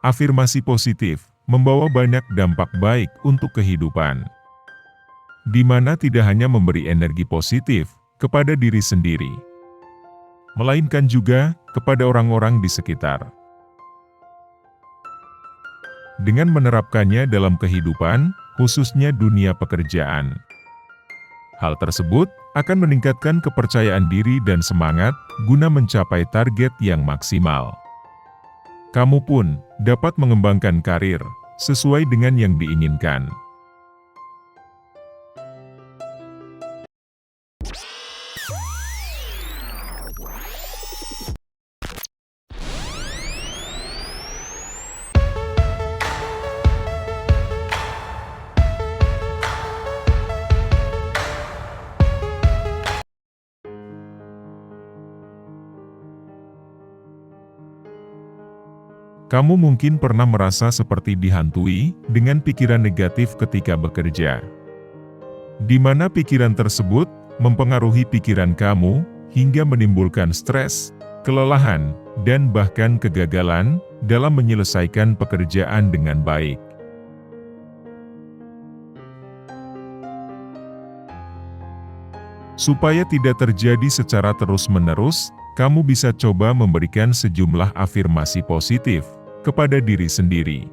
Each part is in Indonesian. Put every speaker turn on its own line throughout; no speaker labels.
Afirmasi positif membawa banyak dampak baik untuk kehidupan, di mana tidak hanya memberi energi positif kepada diri sendiri, melainkan juga kepada orang-orang di sekitar. Dengan menerapkannya dalam kehidupan, khususnya dunia pekerjaan, hal tersebut akan meningkatkan kepercayaan diri dan semangat guna mencapai target yang maksimal. Kamu pun dapat mengembangkan karir sesuai dengan yang diinginkan. Kamu mungkin pernah merasa seperti dihantui dengan pikiran negatif ketika bekerja, di mana pikiran tersebut mempengaruhi pikiran kamu hingga menimbulkan stres, kelelahan, dan bahkan kegagalan dalam menyelesaikan pekerjaan dengan baik. Supaya tidak terjadi secara terus-menerus, kamu bisa coba memberikan sejumlah afirmasi positif kepada diri sendiri.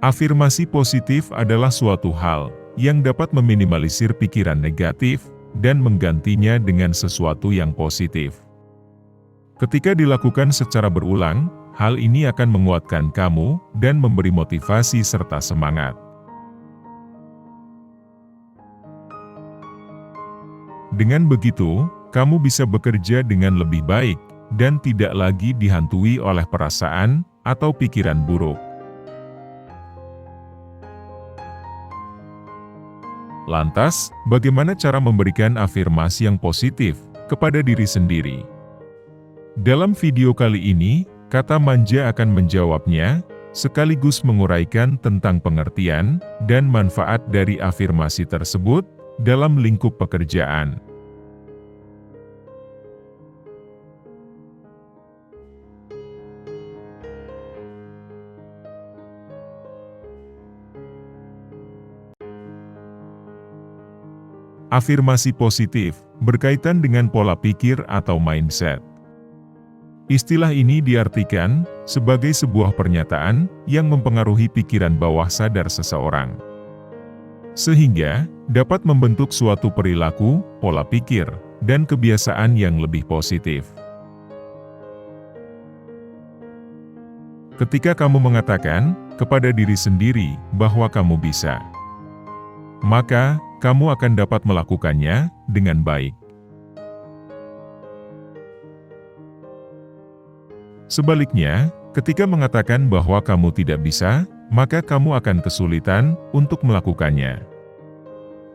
Afirmasi positif adalah suatu hal yang dapat meminimalisir pikiran negatif dan menggantinya dengan sesuatu yang positif. Ketika dilakukan secara berulang, hal ini akan menguatkan kamu dan memberi motivasi serta semangat. Dengan begitu, kamu bisa bekerja dengan lebih baik dan tidak lagi dihantui oleh perasaan atau pikiran buruk. Lantas, bagaimana cara memberikan afirmasi yang positif kepada diri sendiri? Dalam video kali ini, Kata Manja akan menjawabnya, sekaligus menguraikan tentang pengertian dan manfaat dari afirmasi tersebut dalam lingkup pekerjaan. Afirmasi positif berkaitan dengan pola pikir atau mindset. Istilah ini diartikan sebagai sebuah pernyataan yang mempengaruhi pikiran bawah sadar seseorang, sehingga dapat membentuk suatu perilaku, pola pikir, dan kebiasaan yang lebih positif. Ketika kamu mengatakan kepada diri sendiri bahwa kamu bisa, maka kamu akan dapat melakukannya dengan baik. Sebaliknya, ketika mengatakan bahwa kamu tidak bisa, maka kamu akan kesulitan untuk melakukannya.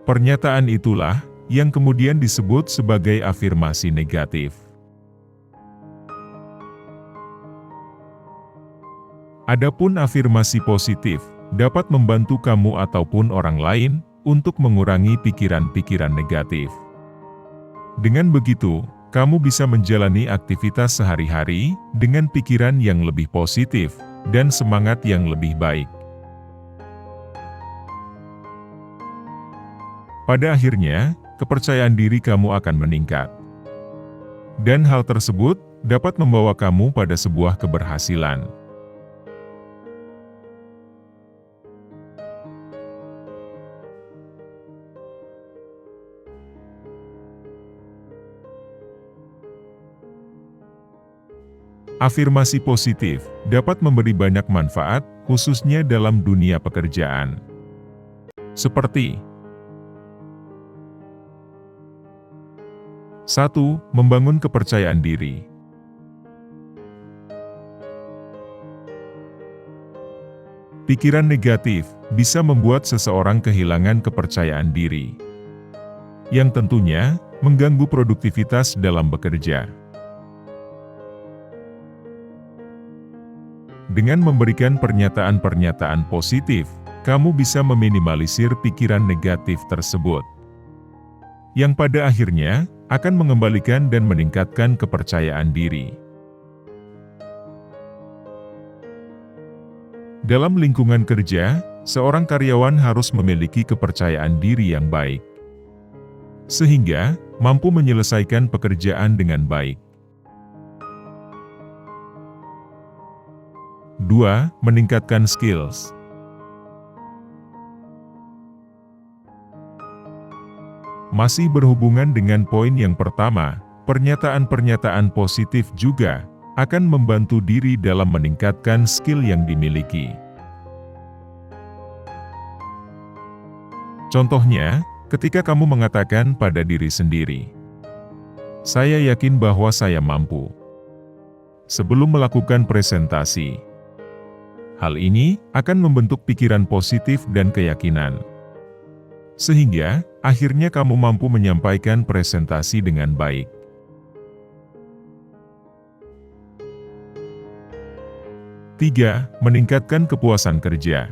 Pernyataan itulah yang kemudian disebut sebagai afirmasi negatif. Adapun afirmasi positif dapat membantu kamu ataupun orang lain untuk mengurangi pikiran-pikiran negatif. Dengan begitu, kamu bisa menjalani aktivitas sehari-hari dengan pikiran yang lebih positif dan semangat yang lebih baik. Pada akhirnya, kepercayaan diri kamu akan meningkat. Dan hal tersebut dapat membawa kamu pada sebuah keberhasilan. Afirmasi positif dapat memberi banyak manfaat, khususnya dalam dunia pekerjaan. Seperti 1. Membangun kepercayaan diri. Pikiran negatif bisa membuat seseorang kehilangan kepercayaan diri, yang tentunya mengganggu produktivitas dalam bekerja. Dengan memberikan pernyataan-pernyataan positif, kamu bisa meminimalisir pikiran negatif tersebut, yang pada akhirnya akan mengembalikan dan meningkatkan kepercayaan diri. Dalam lingkungan kerja, seorang karyawan harus memiliki kepercayaan diri yang baik, sehingga mampu menyelesaikan pekerjaan dengan baik. 2. Meningkatkan skills. Masih berhubungan dengan poin yang pertama, pernyataan-pernyataan positif juga akan membantu diri dalam meningkatkan skill yang dimiliki. Contohnya, ketika kamu mengatakan pada diri sendiri, "Saya yakin bahwa saya mampu," sebelum melakukan presentasi. Hal ini akan membentuk pikiran positif dan keyakinan, sehingga akhirnya kamu mampu menyampaikan presentasi dengan baik. 3. Meningkatkan kepuasan kerja.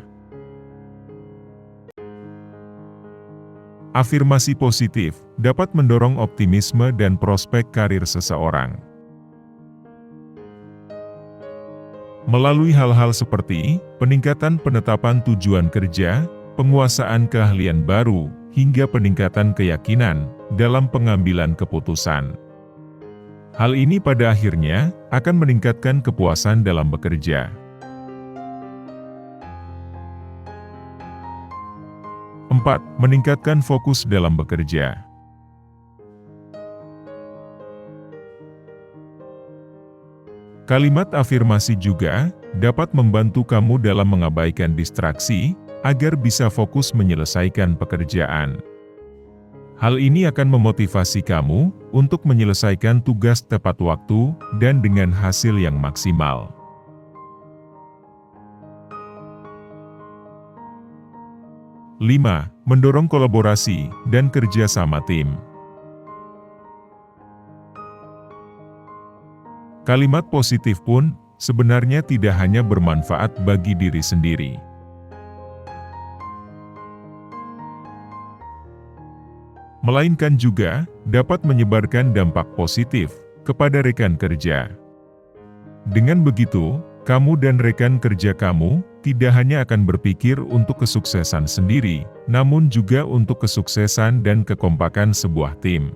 Afirmasi positif dapat mendorong optimisme dan prospek karir seseorang. Melalui hal-hal seperti peningkatan penetapan tujuan kerja, penguasaan keahlian baru, hingga peningkatan keyakinan dalam pengambilan keputusan. Hal ini pada akhirnya akan meningkatkan kepuasan dalam bekerja. 4. Meningkatkan fokus dalam bekerja. Kalimat afirmasi juga dapat membantu kamu dalam mengabaikan distraksi, agar bisa fokus menyelesaikan pekerjaan. Hal ini akan memotivasi kamu untuk menyelesaikan tugas tepat waktu dan dengan hasil yang maksimal. 5. Mendorong kolaborasi dan kerja sama tim. Kalimat positif pun sebenarnya tidak hanya bermanfaat bagi diri sendiri, melainkan juga dapat menyebarkan dampak positif kepada rekan kerja. Dengan begitu, kamu dan rekan kerja kamu tidak hanya akan berpikir untuk kesuksesan sendiri, namun juga untuk kesuksesan dan kekompakan sebuah tim.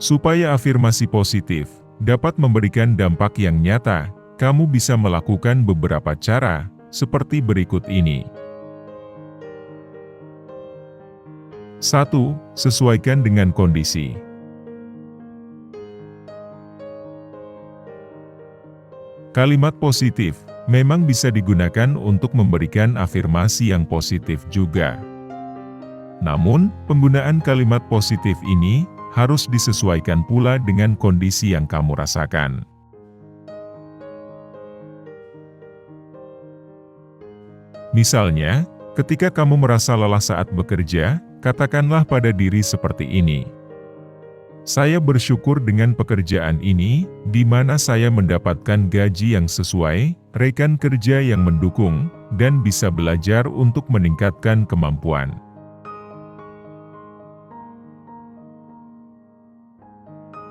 Supaya afirmasi positif dapat memberikan dampak yang nyata, kamu bisa melakukan beberapa cara, seperti berikut ini. 1. Sesuaikan dengan kondisi. Kalimat positif memang bisa digunakan untuk memberikan afirmasi yang positif juga. Namun, penggunaan kalimat positif ini harus disesuaikan pula dengan kondisi yang kamu rasakan. Misalnya, ketika kamu merasa lelah saat bekerja, katakanlah pada diri seperti ini. Saya bersyukur dengan pekerjaan ini, di mana saya mendapatkan gaji yang sesuai, rekan kerja yang mendukung, dan bisa belajar untuk meningkatkan kemampuan.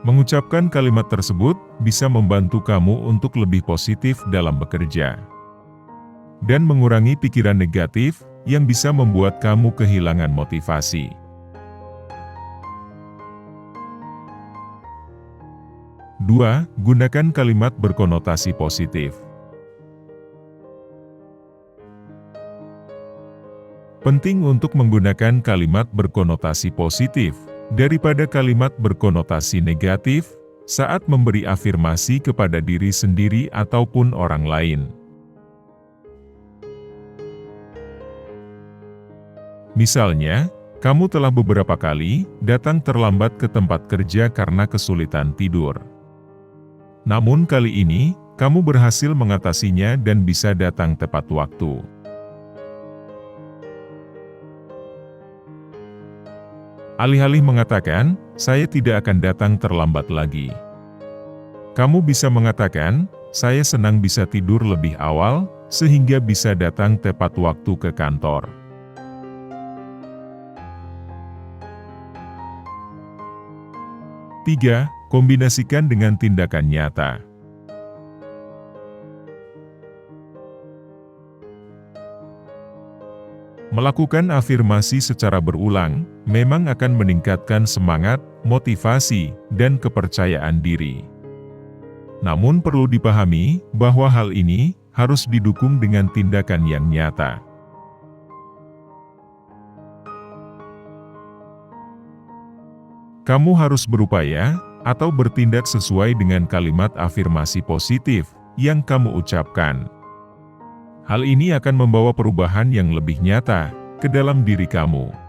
Mengucapkan kalimat tersebut bisa membantu kamu untuk lebih positif dalam bekerja dan mengurangi pikiran negatif yang bisa membuat kamu kehilangan motivasi. 2. Gunakan kalimat berkonotasi positif. Penting untuk menggunakan kalimat berkonotasi positif daripada kalimat berkonotasi negatif saat memberi afirmasi kepada diri sendiri ataupun orang lain. Misalnya, kamu telah beberapa kali datang terlambat ke tempat kerja karena kesulitan tidur. Namun kali ini, kamu berhasil mengatasinya dan bisa datang tepat waktu. Alih-alih mengatakan, "Saya tidak akan datang terlambat lagi." Kamu bisa mengatakan, saya senang bisa tidur lebih awal, sehingga bisa datang tepat waktu ke kantor. Tiga, kombinasikan dengan tindakan nyata. Melakukan afirmasi secara berulang, memang akan meningkatkan semangat, motivasi, dan kepercayaan diri. Namun perlu dipahami, bahwa hal ini harus didukung dengan tindakan yang nyata. Kamu harus berupaya, atau bertindak sesuai dengan kalimat afirmasi positif yang kamu ucapkan. Hal ini akan membawa perubahan yang lebih nyata ke dalam diri kamu.